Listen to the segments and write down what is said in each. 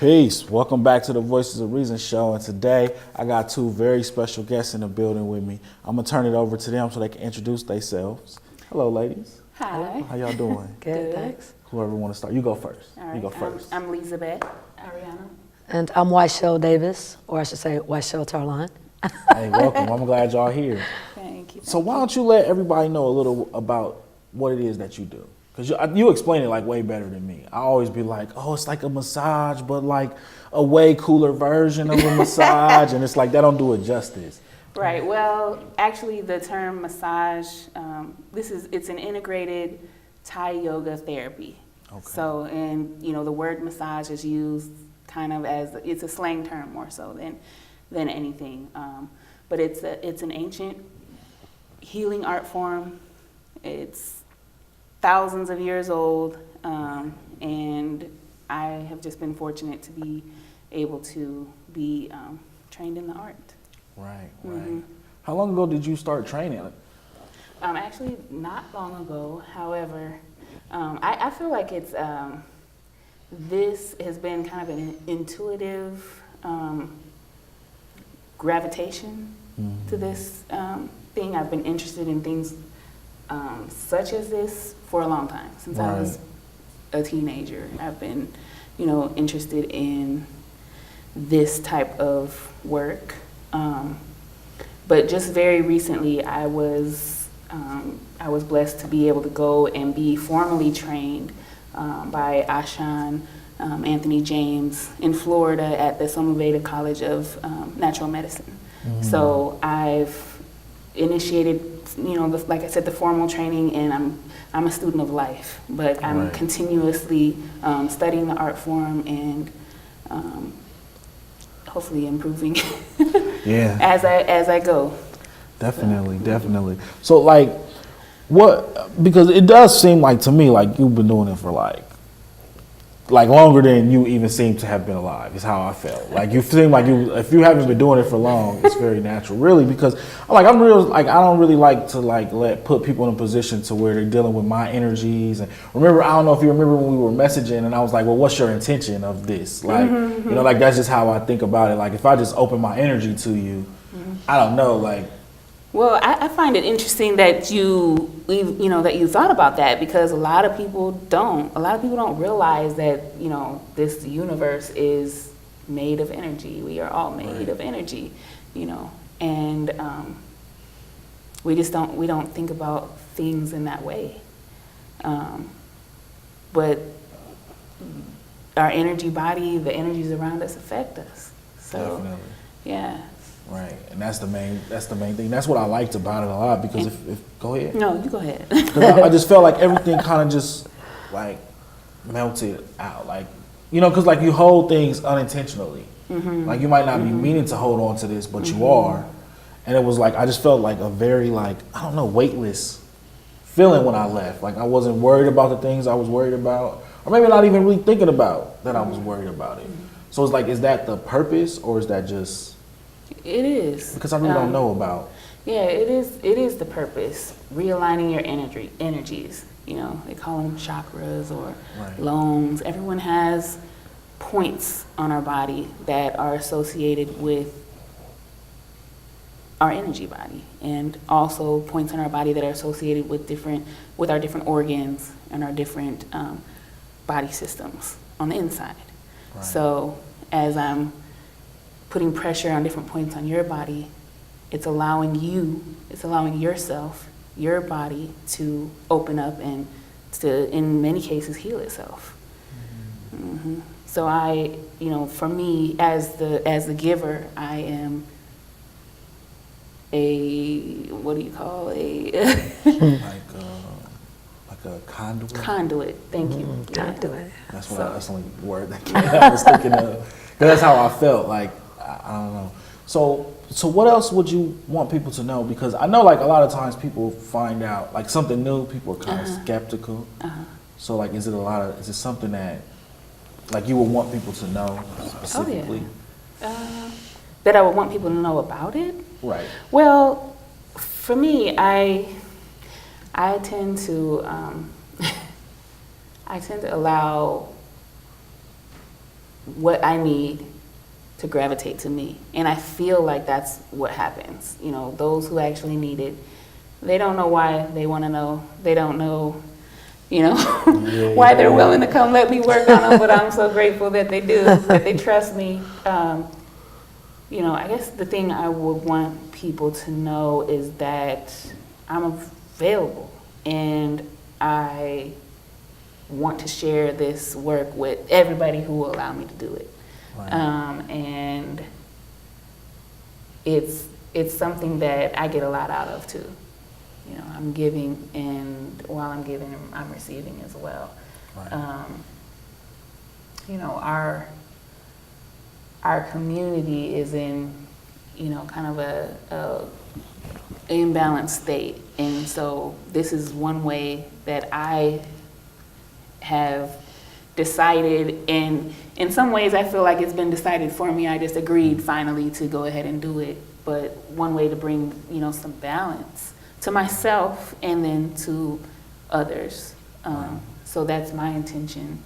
Peace. Welcome back to the Voices of Reason show. And today I got two very special guests in the building with me. I'm going to turn it over to them so they can introduce themselves. Hello, ladies. Hi. How y'all doing? Good, thanks. Whoever want to start. You go first. All right. You go first. I'm Lizabet Arellano. And I'm Wyshell Davis, or I should say Wyshell Tarlon. Hey, welcome. I'm glad y'all here. Thank you. So why don't you let everybody know a little about what it is that you do? Because you explain it like way better than me. I always be like, oh, it's like a massage, but like a way cooler version of a massage. And it's like, that don't do it justice. Right. Well, actually, the term massage, it's an integrated Thai yoga therapy. Okay. So, and the word massage is used kind of as, it's a slang term more so than anything. But it's an ancient healing art form. It's thousands of years old, and I have just been fortunate to be able to be trained in the art. Right. Mm-hmm. How long ago did you start training? Actually, not long ago. However, I feel like it's this has been kind of an intuitive gravitation to this thing. I've been interested in things such as this for a long time. Since I was a teenager, I've been, interested in this type of work. But just very recently, I was blessed to be able to go and be formally trained by Ashan Anthony James in Florida at the Somaveda College of Natural Medicine. So I've initiated, like I said, the formal training, and I'm a student of life, but I'm continuously studying the art form and hopefully improving as I go. Definitely. So like, because it does seem like to me like you've been doing it for like longer than you even seem to have been alive, is how I felt. Like you seem like if you haven't been doing it for long, it's very natural, really, because I don't really like to put people in a position to where they're dealing with my energies. And I don't know if you remember when we were messaging and I was like, well, what's your intention of this? Like, like that's just how I think about it. Like if I just open my energy to you, I don't know, like. Well, I find it interesting that you thought about that, because a lot of people don't realize that, this universe is made of energy. We are all made of energy, and we don't think about things in that way. But our energy body, the energies around us affect us. So, definitely. Yeah. Right, and that's the main thing. That's what I liked about it a lot, because if go ahead. No, you go ahead. Because I just felt like everything kind of just like melted out, like because like you hold things unintentionally. Like you might not be meaning to hold on to this, but you are, and it was like I just felt like a very weightless feeling when I left. Like I wasn't worried about the things I was worried about, or maybe not even really thinking about that I was worried about it. So it's like, is that the purpose, or is that just? It is. Because I really don't know about. Yeah, it is the purpose. Realigning your energies. They call them chakras or loans. Everyone has points on our body that are associated with our energy body, and also points on our body that are associated with our different organs and our different body systems on the inside. So as I'm putting pressure on different points on your body, it's allowing yourself, your body, to open up and to, in many cases, heal itself. So for me, as the giver, I am what do you call like a conduit? Conduit, thank you. Conduit. That's the only word I was thinking of. 'Cause that's how I felt. Like I don't know. So what else would you want people to know? Because I know like a lot of times people find out like something new, people are kind of skeptical. So like, is it something that like you would want people to know specifically? That I would want people to know about it? Right. Well, for me, I tend to allow what I need to gravitate to me. And I feel like that's what happens. You know, those who actually need it, they don't know why they want to know. They don't know, you know, why they're willing to come let me work on them, but I'm so grateful that they do, that they trust me. You know, I guess the thing I would want people to know is that I'm available, and I want to share this work with everybody who will allow me to do it. Right. And it's something that I get a lot out of too. You know, I'm giving, and while I'm giving, I'm receiving as well. Right. You know, our community is in, you know, kind of a imbalanced state, and so this is one way that I have decided, and in some ways I feel like it's been decided for me. I just agreed finally to go ahead and do it. But one way to bring, you know, some balance to myself and then to others. So that's my intention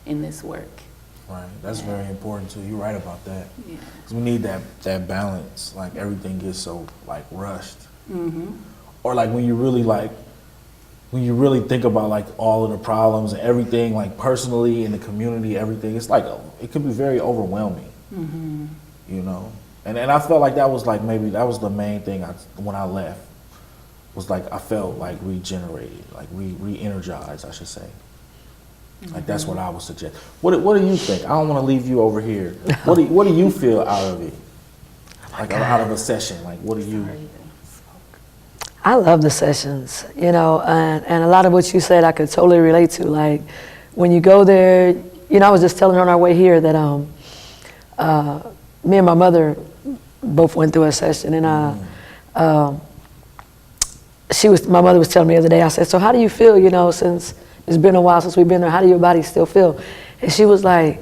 in this work. Right, that's very important too. You're right about that. Yeah. 'Cause we need that balance. Like everything gets so like rushed. Mm-hmm. Or like when you really think about like all of the problems and everything, like personally in the community, everything, it's like it can be very overwhelming. Mm-hmm. You know, and I felt like that was like maybe that was the main thing when I left, was like I felt like regenerated, like re-energized, I should say. Like that's what I would suggest. What do you think? I don't want to leave you over here. What do you feel out of it? Like out of a session, like what do you? I love the sessions, you know, and a lot of what you said I could totally relate to. Like when you go there, you know, I was just telling her on our way here that me and my mother both went through a session, and my mother was telling me the other day, I said, so how do you feel, you know, since it's been a while since we've been there, how do your body still feel? And she was like,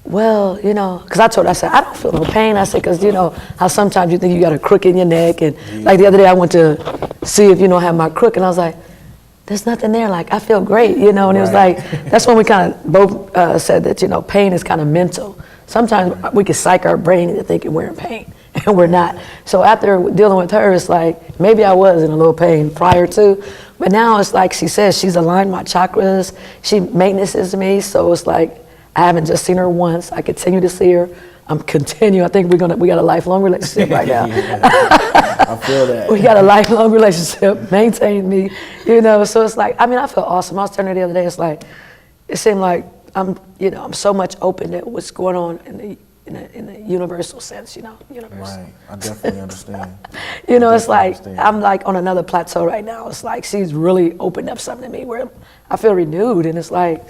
well, you know, because I told her, I said, I don't feel no pain. I said, because, you know, how sometimes you think you got a crook in your neck. And like the other day I went to see if, you know, I have my crook. And I was like, there's nothing there. Like, I feel great, you know. And it was like, that's when we kind of both said that, you know, pain is kind of mental. Sometimes we can psych our brain into thinking we're in pain, and we're not. So after dealing with her, it's like, maybe I was in a little pain prior to, but now it's like she says, she's aligned my chakras. She maintenances me. So it's like, I haven't just seen her once. I continue to see her. I'm continuing. I think we got a lifelong relationship right now. I feel that. We got a lifelong relationship. Maintain me, you know. So it's like, I mean, I feel awesome. I was telling her the other day. It's like, it seemed like I'm so much open to what's going on in the universal sense, you know, universe. Right. I definitely understand. You know, it's like I'm like on another plateau right now. It's like she's really opened up something to me where I feel renewed, and it's like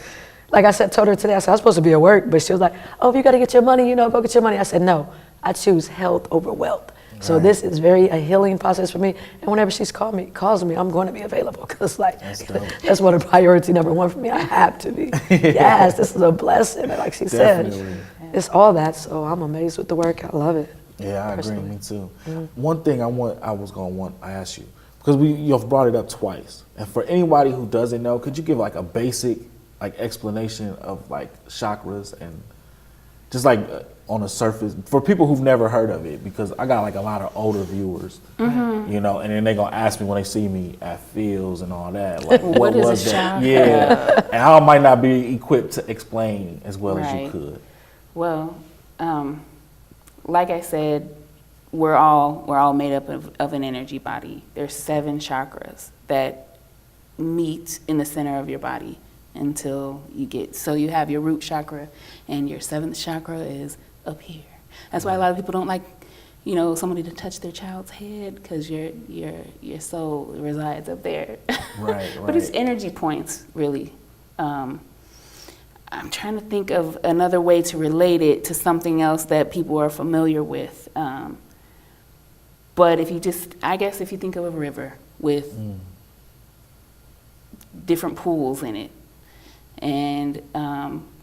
I said, told her today, I said, I was supposed to be at work, but she was like, oh, if you got to get your money, you know, go get your money. I said, no, I choose health over wealth. Right. So this is a healing process for me. And whenever she's calls me, I'm going to be available. Because like, that's one of priority number one for me. I have to be. Yes, this is a blessing. Like she said, it's all that. So I'm amazed with the work. I love it. Yeah, I agree. Me too. Mm-hmm. One thing I asked you, because you've brought it up twice. And for anybody who doesn't know, could you give like a basic like explanation of like chakras, and just like on the surface for people who've never heard of it, because I got like a lot of older viewers, you know, and then they're gonna ask me when they see me at fields and all that, like what was that? Yeah, and I might not be equipped to explain as well as you could. Well, like I said, we're all made up of an energy body. There's 7 chakras that meet in the center of your body until so you have your root chakra, and your 7th chakra is up here. That's why a lot of people don't like, you know, somebody to touch their child's head, because your soul resides up there. Right. But it's energy points, really. I'm trying to think of another way to relate it to something else that people are familiar with. But if you think of a river with different pools in it, and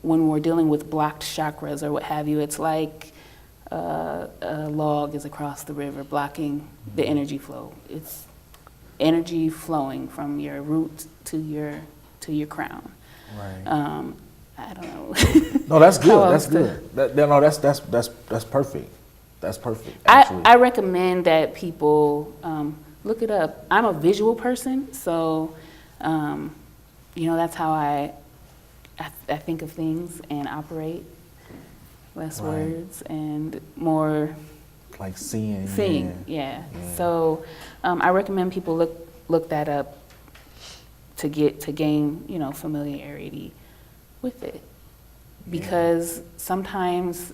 when we're dealing with blocked chakras or what have you, it's like a log is across the river blocking the energy flow. It's energy flowing from your root to your crown. Right. I don't know. No, that's good. How That's else to- good. No, that's perfect. That's perfect. Actually. I recommend that people look it up. I'm a visual person, so that's how I think of things and operate. Less Right. words and more Like seeing. yeah. So I recommend people look that up to gain familiarity with it, because sometimes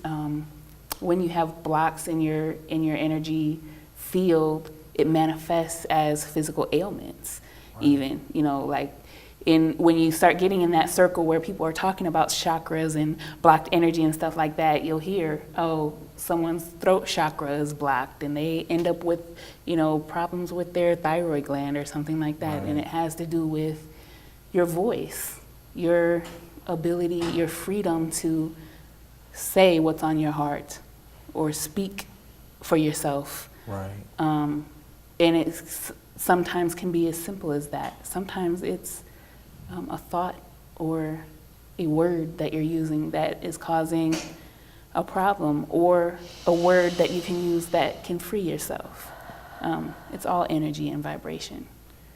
when you have blocks in your energy field, it manifests as physical ailments. Right. Even like when you start getting in that circle where people are talking about chakras and blocked energy and stuff like that, you'll hear, oh, someone's throat chakra is blocked, and they end up with problems with their thyroid gland or something like that. Right. And it has to do with your voice, your ability, your freedom to say what's on your heart or speak for yourself. Right. And it sometimes can be as simple as that. Sometimes it's a thought or a word that you're using that is causing a problem, or a word that you can use that can free yourself. It's all energy and vibration.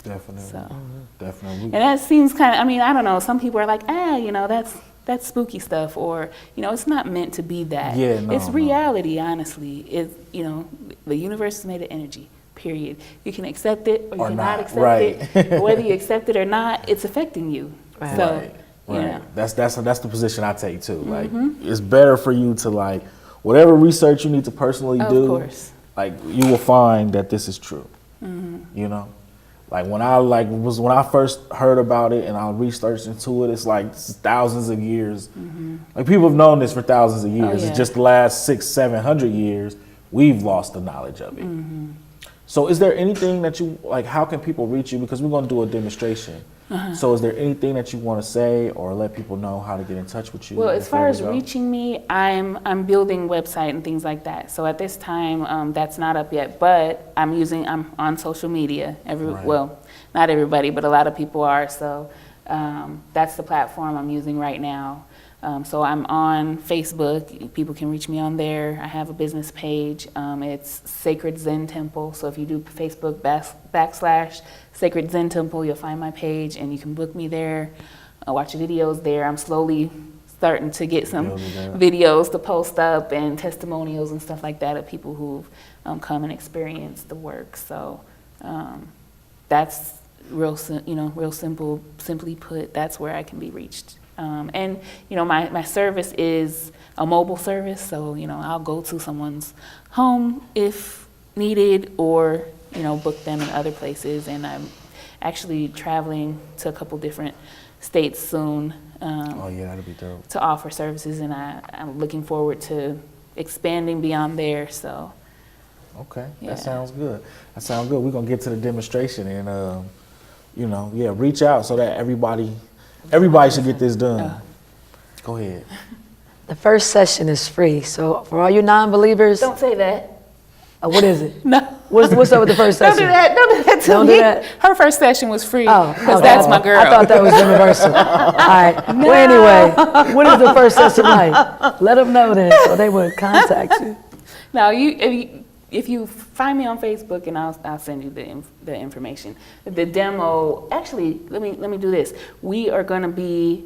Definitely. So. Definitely. And that seems kind of, I don't know, some people are like, that's spooky stuff, or, it's not meant to be that. Yeah, no, it's reality, honestly. It's, the universe is made of energy, period. You can accept it or you cannot accept right. it. Whether you accept it or not, it's affecting you. Right. So, right. Yeah. That's the position I take too. Like, it's better for you to, like, whatever research you need to personally do. Of course. Like, you will find that this is true. Like when I first heard about it and I researched into it, it's like thousands of years. Like, people have known this for thousands of years. yeah. It's just the last 600-700 years we've lost the knowledge of it. So is there anything that you, like, how can people reach you? Because we're going to do a demonstration. So is there anything that you want to say or let people know how to get in touch with you? Well, as far as reaching me, I'm building website and things like that. So at this time, that's not up yet, but I'm on social media. Right. Well, not everybody, but a lot of people are. So that's the platform I'm using right now. So I'm on Facebook. People can reach me on there. I have a business page. It's Sacred Zen Temple. So if you do Facebook / Sacred Zen Temple, you'll find my page and you can book me there. Watch videos there. I'm slowly starting to get some videos to post up and testimonials and stuff like that of people who've come and experienced the work. So that's real simple. Simply put, that's where I can be reached. And my service is a mobile service, so I'll go to someone's home if needed, or book them in other places. And I'm actually traveling to a couple different states soon. Oh yeah, that'd be dope. To offer services, and I'm looking forward to expanding beyond there. So. Okay, Yeah. that sounds good. We're gonna get to the demonstration and reach out so that everybody should get this done. Go ahead. The first session is free, so for all you non-believers, Don't say that. what is it? No. What's up with the first Don't session? do that. Don't do that to Don't me. do that. Her first session was free Oh, because okay. that's my girl. I thought that was universal. All right. Well, anyway, what is the first session like? Let them know then, so they would contact you. Now, if you find me on Facebook, and I'll send you the information. The demo. Actually, let me do this. We are going to be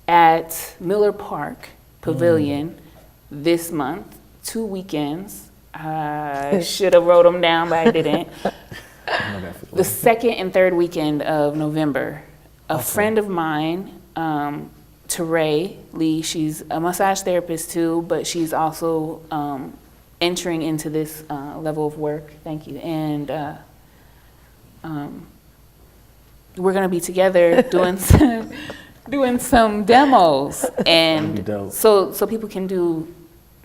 at Miller Park Pavilion this month, 2 weekends. I should have wrote them down, but I didn't. The 2nd and 3rd weekend of November. A friend of mine, Teray Lee, she's a massage therapist too, but she's also entering into this level of work. Thank you. And we're going to be together doing some demos, and so people can do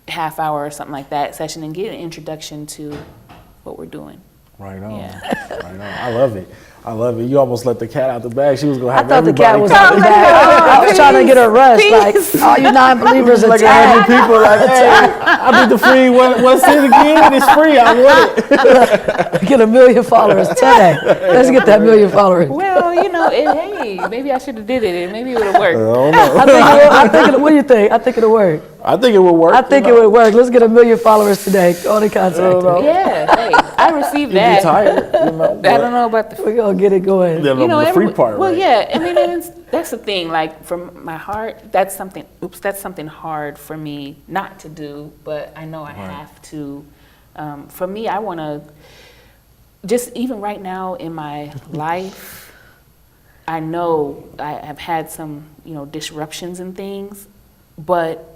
half hour or something like that session and get an introduction to what we're doing. Right on. Yeah. Right on. I love it. I love it. You almost let the cat out the bag. She was gonna I have thought the cat everybody was come. out the bag. I was trying to get her rest. Like, all you non-believers Like attack. 100 people, like, hey, I need the free. What's it again? It's free. I want it. Get 1 million followers today. Let's get that 1 million followers. Well, hey, maybe I should have did it, and maybe it would have I worked. don't know. What do you think? I think it'll work. I think it would work. I think it would work. Let's get 1 million followers today. Go on and contact me. Yeah, hey, I received You'd be that. tired, you know. I don't know about the We're going to get it going. The free part, well, right? yeah. I mean, that's the thing. Like, from my heart, that's something hard for me not to do, but I know I have to. For me, I want to just, even right now in my life, I know I have had some, disruptions and things, but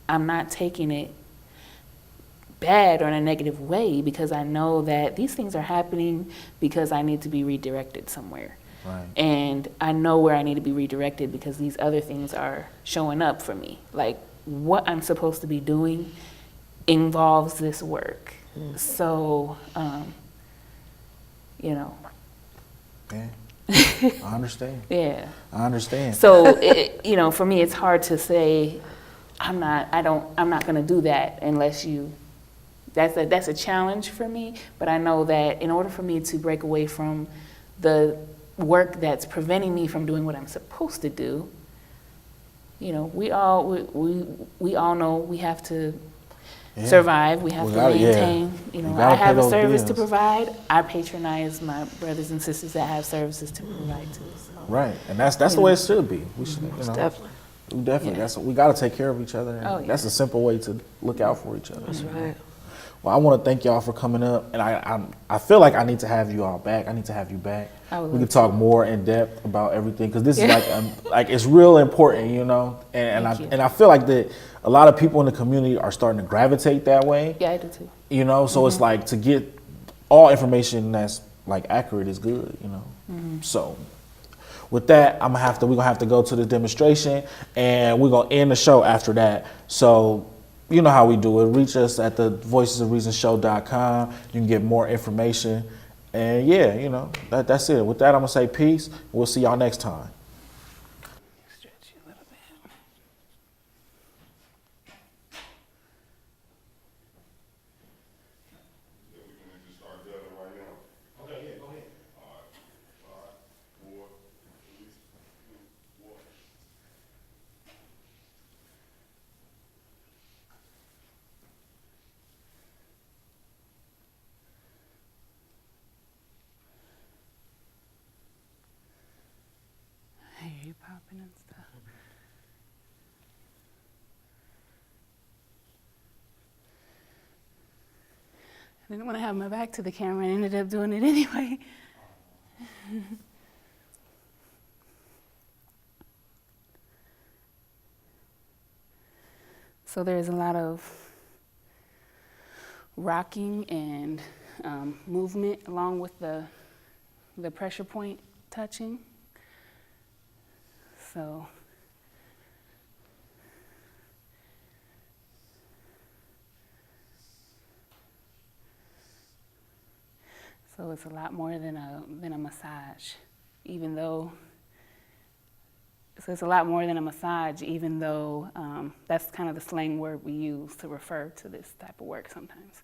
I'm not taking it bad or in a negative way, because I know that these things are happening because I need to be redirected somewhere. Right. And I know where I need to be redirected because these other things are showing up for me. Like, what I'm supposed to be doing involves this work. So, Yeah. I understand. yeah. I understand. So, for me, it's hard to say, I'm not going to do that unless you. That's a challenge for me. But I know that in order for me to break away from the work that's preventing me from doing what I'm supposed to do, we all know we have to survive. We have to maintain. I have a service to provide. I patronize my brothers and sisters that have services to provide too. So. Right, and that's the way it should be. We should, Definitely. Definitely. Yeah. We got to take care of each other. And That's a simple way to look out for each other. That's right. Well, I want to thank y'all for coming up, and I feel like I need to have you all back. I need to have you back. We can talk more in depth about everything, because this is like it's real important, And I feel like that a lot of people in the community are starting to gravitate that way. Yeah, I do too. So it's like, to get all information that's like accurate is good, So with that, we're gonna have to go to the demonstration, and we're gonna end the show after that. So you know how we do it. Reach us at the voicesofreasonshow.com. You can get more information. And that's it. With that, I'm gonna say peace. We'll see y'all next time. Stretch you a little bit. I hear you popping and stuff. I didn't want to have my back to the camera and ended up doing it anyway. So there's a lot of rocking and movement along with the pressure point touching. So it's a lot more than a massage, even though. So it's a lot more than a massage, even though that's kind of the slang word we use to refer to this type of work sometimes.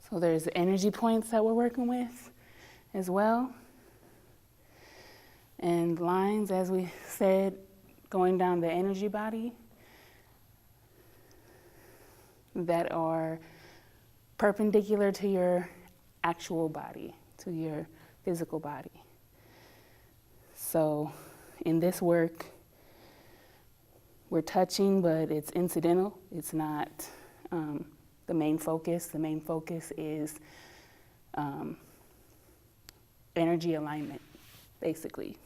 So there's energy points that we're working with as well. And lines, as we said, going down the energy body that are perpendicular to your actual body, to your physical body. So in this work, we're touching, but it's incidental. It's not the main focus. The main focus is energy alignment, basically.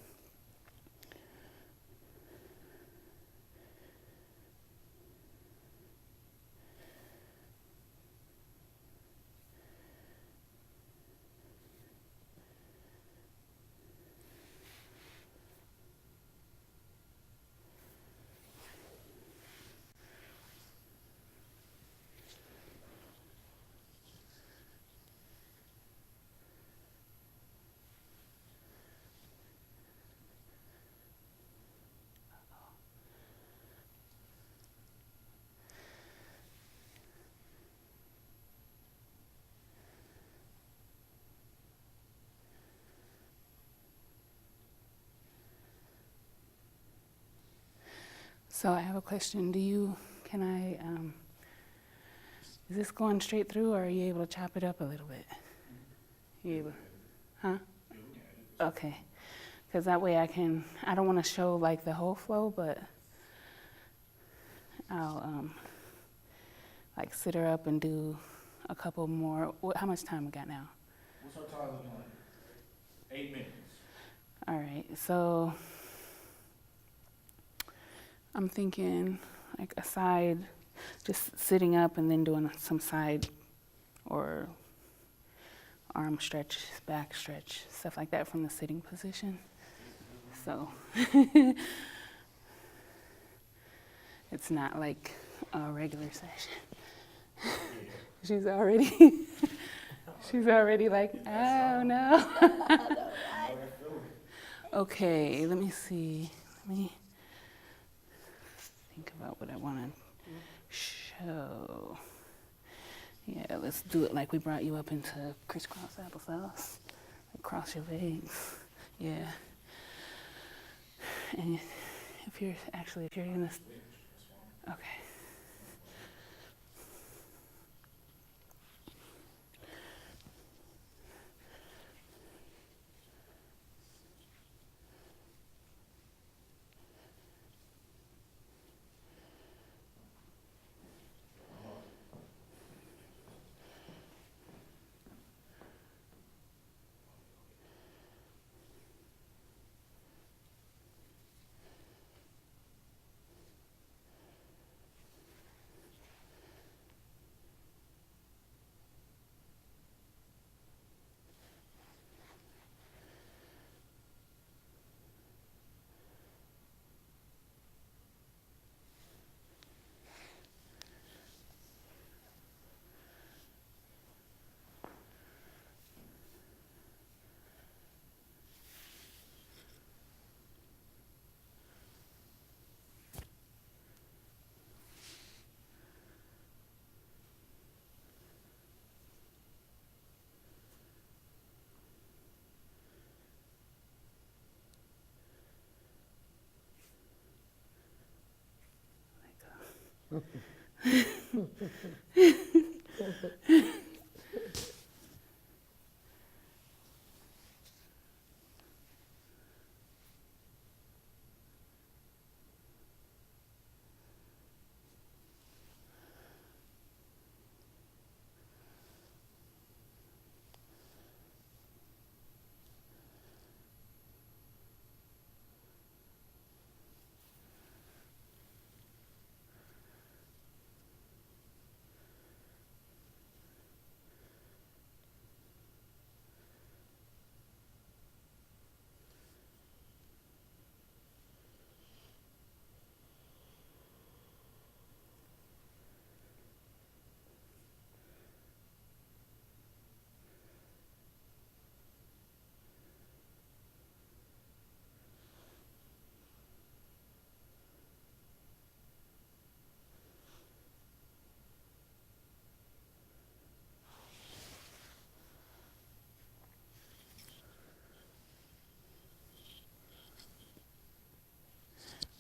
So I have a question. Is this going straight through, or are you able to chop it up a little bit? You able? Huh? Okay. Because that way I don't want to show like the whole flow, but I'll like sit her up and do a couple more. How much time we got now? What's our time looking like? 8 minutes. All right, so I'm thinking like a side, just sitting up and then doing some side or arm stretch, back stretch, stuff like that from the sitting position. So it's not like a regular session. She's already like, oh no. Okay, let me see. Let me think about what I want to show. Yeah, let's do it like we brought you up into crisscross applesauce. Like cross your legs. Yeah. And if you're gonna, okay.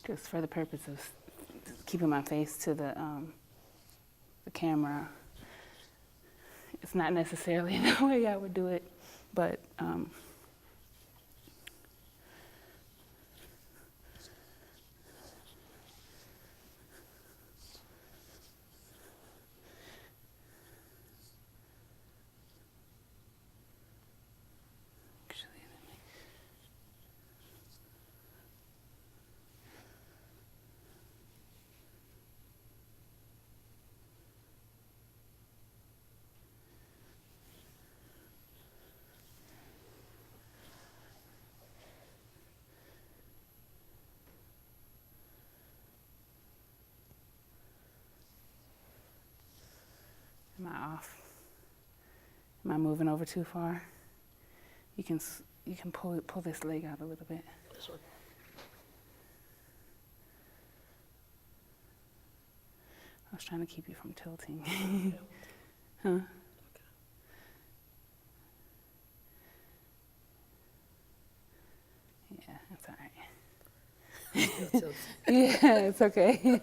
Just for the purpose of keeping my face to the camera. It's not necessarily the way I would do it, but actually, am I off? Am I moving over too far? You can pull this leg out a little bit. This one. I was trying to keep you from tilting. Huh? Yeah, that's all right. Yeah, it's okay.